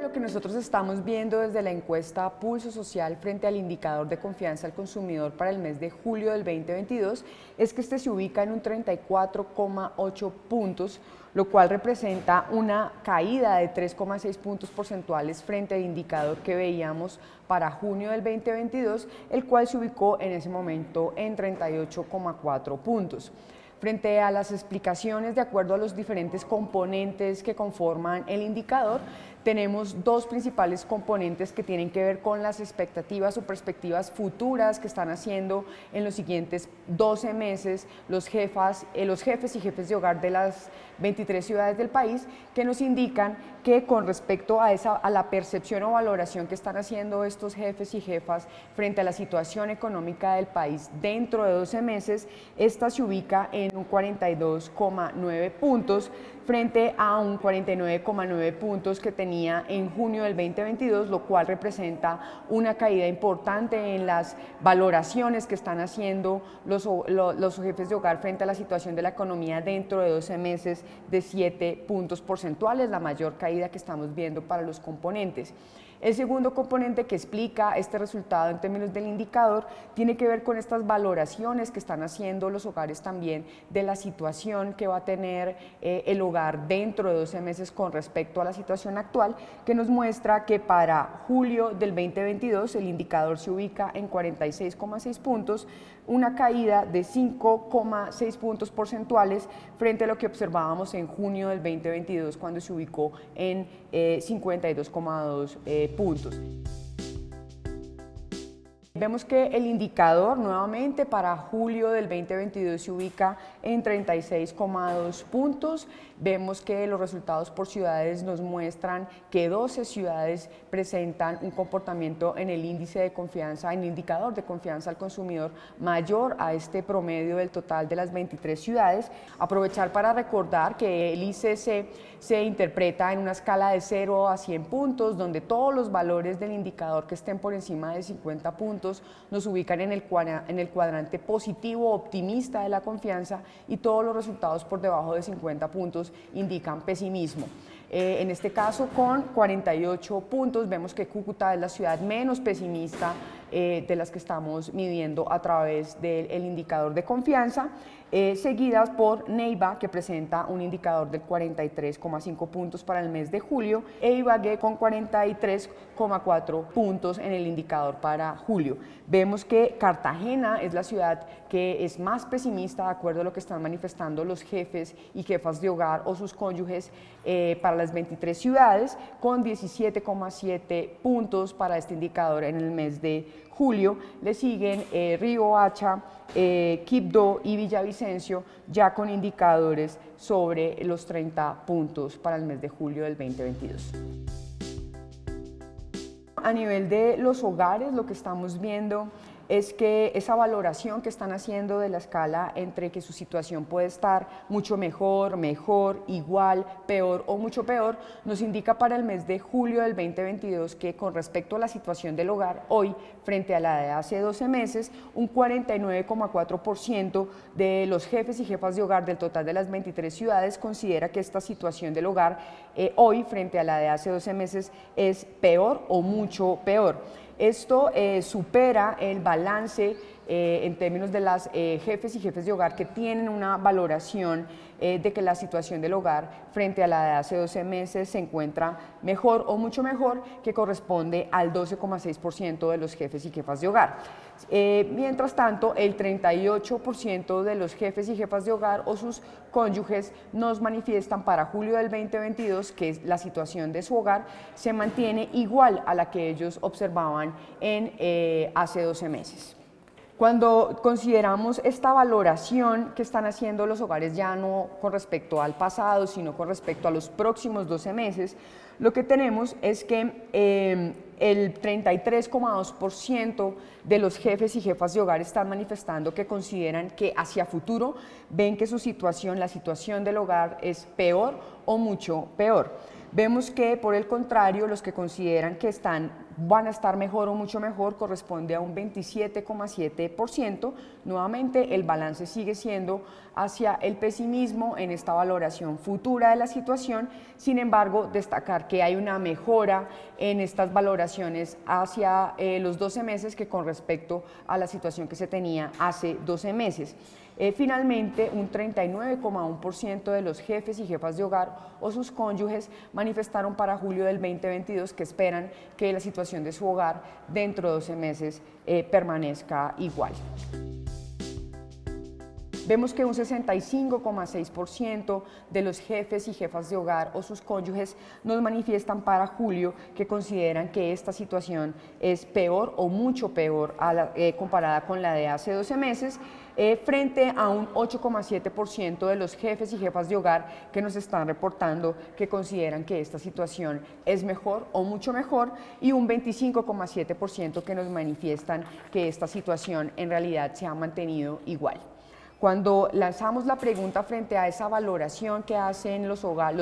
Lo que nosotros estamos viendo desde la encuesta Pulso Social frente al indicador de confianza al consumidor para el mes de julio del 2022 es que este se ubica en un 34,8 puntos, lo cual representa una caída de 3,6 puntos porcentuales frente al indicador que veíamos para junio del 2022, el cual se ubicó en ese momento en 38,4 puntos. Frente a las explicaciones de acuerdo a los diferentes componentes que conforman el indicador, tenemos dos principales componentes que tienen que ver con las expectativas o perspectivas futuras que están haciendo en los siguientes 12 meses los jefes y jefes de hogar de las 23 ciudades del país, que nos indican que con respecto a la percepción o valoración que están haciendo estos jefes y jefas frente a la situación económica del país dentro de 12 meses, esta se ubica en un 42,9 puntos frente a un 49,9 puntos que tenía en junio del 2022, lo cual representa una caída importante en las valoraciones que están haciendo los jefes de hogar frente a la situación de la economía dentro de 12 meses de 7 puntos porcentuales, la mayor caída que estamos viendo para los componentes. El segundo componente que explica este resultado en términos del indicador tiene que ver con estas valoraciones que están haciendo los hogares también de la situación que va a tener el hogar dentro de 12 meses con respecto a la situación actual, que nos muestra que para julio del 2022 el indicador se ubica en 46,6 puntos, una caída de 5,6 puntos porcentuales frente a lo que observábamos en junio del 2022 cuando se ubicó en 52,2 puntos. Vemos que el indicador nuevamente para julio del 2022 se ubica en 36,2 puntos. Vemos que los resultados por ciudades nos muestran que 12 ciudades presentan un comportamiento en el índice de confianza, en el indicador de confianza al consumidor mayor a este promedio del total de las 23 ciudades. Aprovechar para recordar que el ICC se interpreta en una escala de 0 a 100 puntos, donde todos los valores del indicador que estén por encima de 50 puntos nos ubican en el cuadrante positivo optimista de la confianza y todos los resultados por debajo de 50 puntos indican pesimismo. En este caso, con 48 puntos, vemos que Cúcuta es la ciudad menos pesimista de las que estamos midiendo a través del indicador de confianza, seguidas por Neiva, que presenta un indicador del 43,5 puntos para el mes de julio, e Ibagué con 43,4 puntos en el indicador para julio. Vemos que Cartagena es la ciudad que es más pesimista de acuerdo a lo que están manifestando los jefes y jefas de hogar o sus cónyuges para las 23 ciudades, con 17,7 puntos para este indicador en el mes de julio. Le siguen Riohacha, Quibdó y Villavicencio, ya con indicadores sobre los 30 puntos para el mes de julio del 2022. A nivel de los hogares, lo que estamos viendo es que esa valoración que están haciendo de la escala entre que su situación puede estar mucho mejor, igual, peor o mucho peor, nos indica para el mes de julio del 2022 que con respecto a la situación del hogar hoy frente a la de hace 12 meses, un 49,4% de los jefes y jefas de hogar del total de las 23 ciudades considera que esta situación del hogar hoy frente a la de hace 12 meses es peor o mucho peor. Esto supera el balance en términos de las jefes y jefes de hogar que tienen una valoración de que la situación del hogar frente a la de hace 12 meses se encuentra mejor o mucho mejor, que corresponde al 12,6% de los jefes y jefas de hogar. Mientras tanto, el 38% de los jefes y jefas de hogar o sus cónyuges nos manifiestan para julio del 2022 que la situación de su hogar se mantiene igual a la que ellos observaban en hace 12 meses. Cuando consideramos esta valoración que están haciendo los hogares ya no con respecto al pasado, sino con respecto a los próximos 12 meses, lo que tenemos es que el 33,2% de los jefes y jefas de hogar están manifestando que consideran que hacia futuro ven que su situación, la situación del hogar es peor o mucho peor. Vemos que, por el contrario, los que consideran que están van a estar mejor o mucho mejor corresponde a un 27,7%. Nuevamente, el balance sigue siendo hacia el pesimismo en esta valoración futura de la situación. Sin embargo, destacar que hay una mejora en estas valoraciones hacia los 12 meses que con respecto a la situación que se tenía hace 12 meses. Finalmente, un 39,1% de los jefes y jefas de hogar o sus cónyuges manifestaron para julio del 2022 que esperan que la situación de su hogar dentro de 12 meses permanezca igual. Vemos que un 65,6% de los jefes y jefas de hogar o sus cónyuges nos manifiestan para julio que consideran que esta situación es peor o mucho peor comparada con la de hace 12 meses, frente a un 8,7% de los jefes y jefas de hogar que nos están reportando que consideran que esta situación es mejor o mucho mejor, y un 25,7% que nos manifiestan que esta situación en realidad se ha mantenido igual. Cuando lanzamos la pregunta frente a esa valoración que hacen los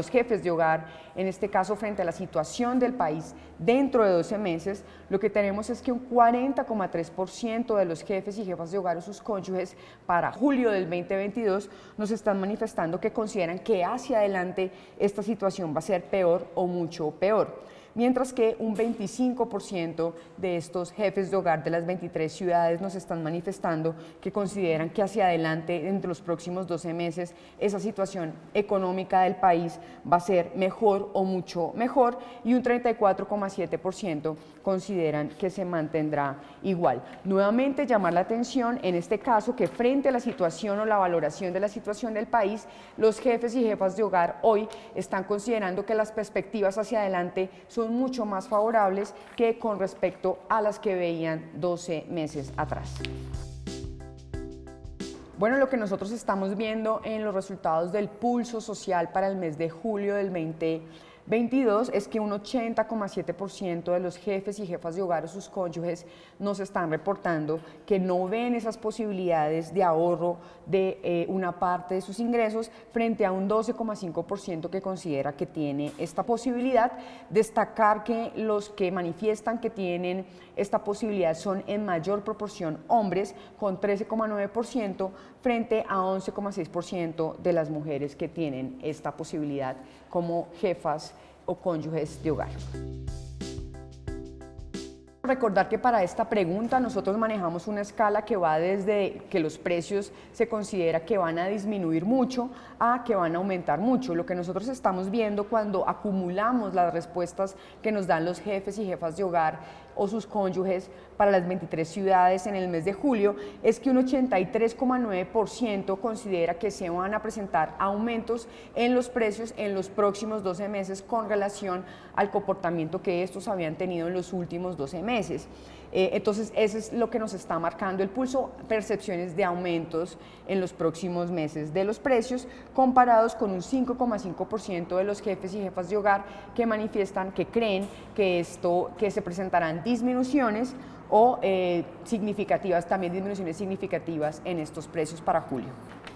jefes de hogar, en este caso frente a la situación del país dentro de 12 meses, lo que tenemos es que un 40,3% de los jefes y jefas de hogar o sus cónyuges para julio del 2022 nos están manifestando que consideran que hacia adelante esta situación va a ser peor o mucho peor. Mientras que un 25% de estos jefes de hogar de las 23 ciudades nos están manifestando que consideran que hacia adelante, entre los próximos 12 meses, esa situación económica del país va a ser mejor o mucho mejor, y un 34,7% consideran que se mantendrá igual. Nuevamente, llamar la atención en este caso que frente a la situación o la valoración de la situación del país, los jefes y jefas de hogar hoy están considerando que las perspectivas hacia adelante son mucho más favorables que con respecto a las que veían 12 meses atrás. Bueno, lo que nosotros estamos viendo en los resultados del pulso social para el mes de julio del 2022 es que un 80,7% de los jefes y jefas de hogar o sus cónyuges nos están reportando que no ven esas posibilidades de ahorro de una parte de sus ingresos, frente a un 12,5% que considera que tiene esta posibilidad. Destacar que los que manifiestan que tienen esta posibilidad son en mayor proporción hombres, con 13,9%, frente a 11,6% de las mujeres que tienen esta posibilidad como jefas o cónyuges de hogar. Recordar que para esta pregunta nosotros manejamos una escala que va desde que los precios se considera que van a disminuir mucho a que van a aumentar mucho. Lo que nosotros estamos viendo cuando acumulamos las respuestas que nos dan los jefes y jefas de hogar o sus cónyuges para las 23 ciudades en el mes de julio es que un 83,9% considera que se van a presentar aumentos en los precios en los próximos 12 meses con relación al comportamiento que estos habían tenido en los últimos 12 meses. Entonces, eso es lo que nos está marcando el pulso, percepciones de aumentos en los próximos meses de los precios, comparados con un 5,5% de los jefes y jefas de hogar que manifiestan que creen que se presentarán disminuciones o significativas, también disminuciones significativas en estos precios para julio.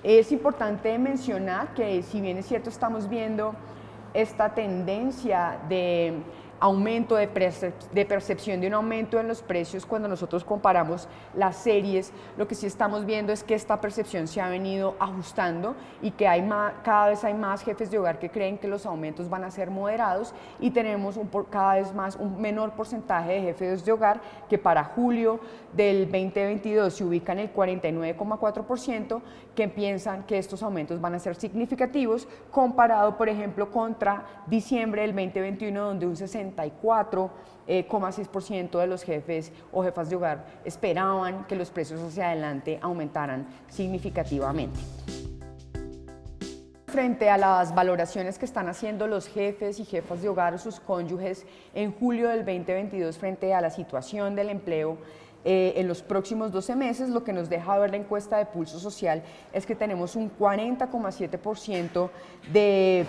Es importante mencionar que, si bien es cierto, estamos viendo esta tendencia de aumento de percepción de un aumento en los precios cuando nosotros comparamos las series, lo que sí estamos viendo es que esta percepción se ha venido ajustando y que cada vez hay más jefes de hogar que creen que los aumentos van a ser moderados, y tenemos cada vez más un menor porcentaje de jefes de hogar que para julio del 2022 se ubican en el 49,4%, que piensan que estos aumentos van a ser significativos, comparado por ejemplo contra diciembre del 2021, donde un 64,6% de los jefes o jefas de hogar esperaban que los precios hacia adelante aumentaran significativamente. Frente a las valoraciones que están haciendo los jefes y jefas de hogar o sus cónyuges en julio del 2022 frente a la situación del empleo en los próximos 12 meses, lo que nos deja ver la encuesta de pulso social es que tenemos un 40,7% de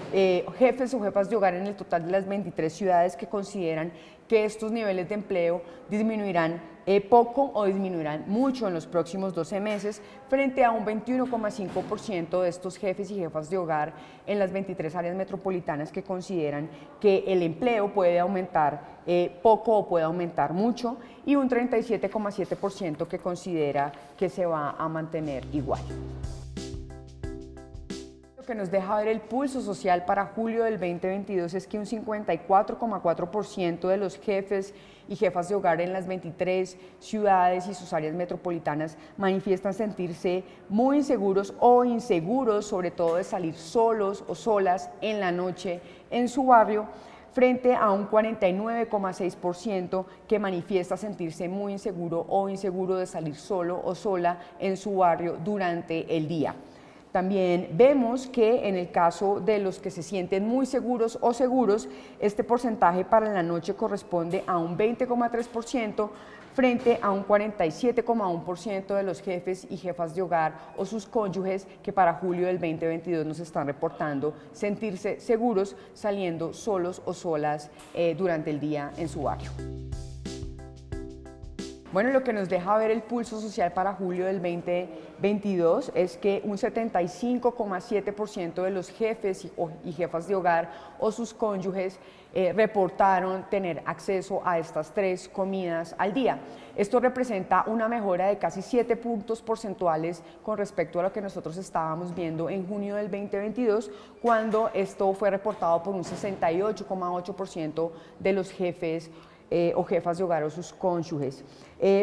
jefes o jefas de hogar en el total de las 23 ciudades que consideran que estos niveles de empleo disminuirán poco o disminuirán mucho en los próximos 12 meses, frente a un 21,5% de estos jefes y jefas de hogar en las 23 áreas metropolitanas que consideran que el empleo puede aumentar poco o puede aumentar mucho, y un 37,7% que considera que se va a mantener igual. Lo que nos deja ver el pulso social para julio del 2022 es que un 54,4% de los jefes y jefas de hogar en las 23 ciudades y sus áreas metropolitanas manifiestan sentirse muy inseguros o inseguros, sobre todo de salir solos o solas en la noche en su barrio, frente a un 49,6% que manifiesta sentirse muy inseguro o inseguro de salir solo o sola en su barrio durante el día. También vemos que en el caso de los que se sienten muy seguros o seguros, este porcentaje para la noche corresponde a un 20,3% frente a un 47,1% de los jefes y jefas de hogar o sus cónyuges que para julio del 2022 nos están reportando sentirse seguros saliendo solos o solas durante el día en su barrio. Bueno, lo que nos deja ver el pulso social para julio del 2022 es que un 75,7% de los jefes y jefas de hogar o sus cónyuges reportaron tener acceso a estas 3 comidas al día. Esto representa una mejora de casi 7 puntos porcentuales con respecto a lo que nosotros estábamos viendo en junio del 2022, cuando esto fue reportado por un 68,8% de los jefes o jefas de hogar o sus cónyuges.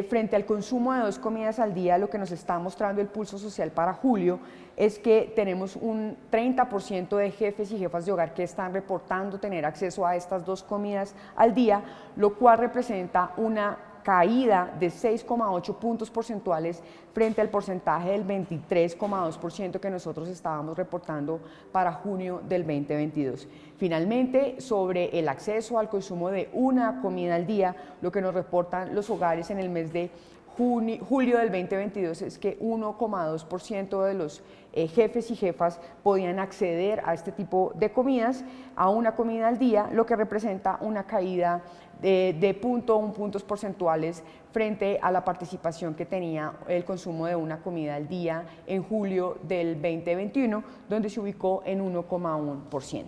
Frente al consumo de 2 comidas al día, lo que nos está mostrando el pulso social para julio es que tenemos un 30% de jefes y jefas de hogar que están reportando tener acceso a estas 2 comidas al día, lo cual representa una caída de 6,8 puntos porcentuales frente al porcentaje del 23,2% que nosotros estábamos reportando para junio del 2022. Finalmente, sobre el acceso al consumo de una comida al día, lo que nos reportan los hogares en el mes de julio del 2022 es que 1,2% de los jefes y jefas podían acceder a este tipo de comidas, a una comida al día, lo que representa una caída de 0,1 puntos porcentuales frente a la participación que tenía el consumo de una comida al día en julio del 2021, donde se ubicó en 1,1%.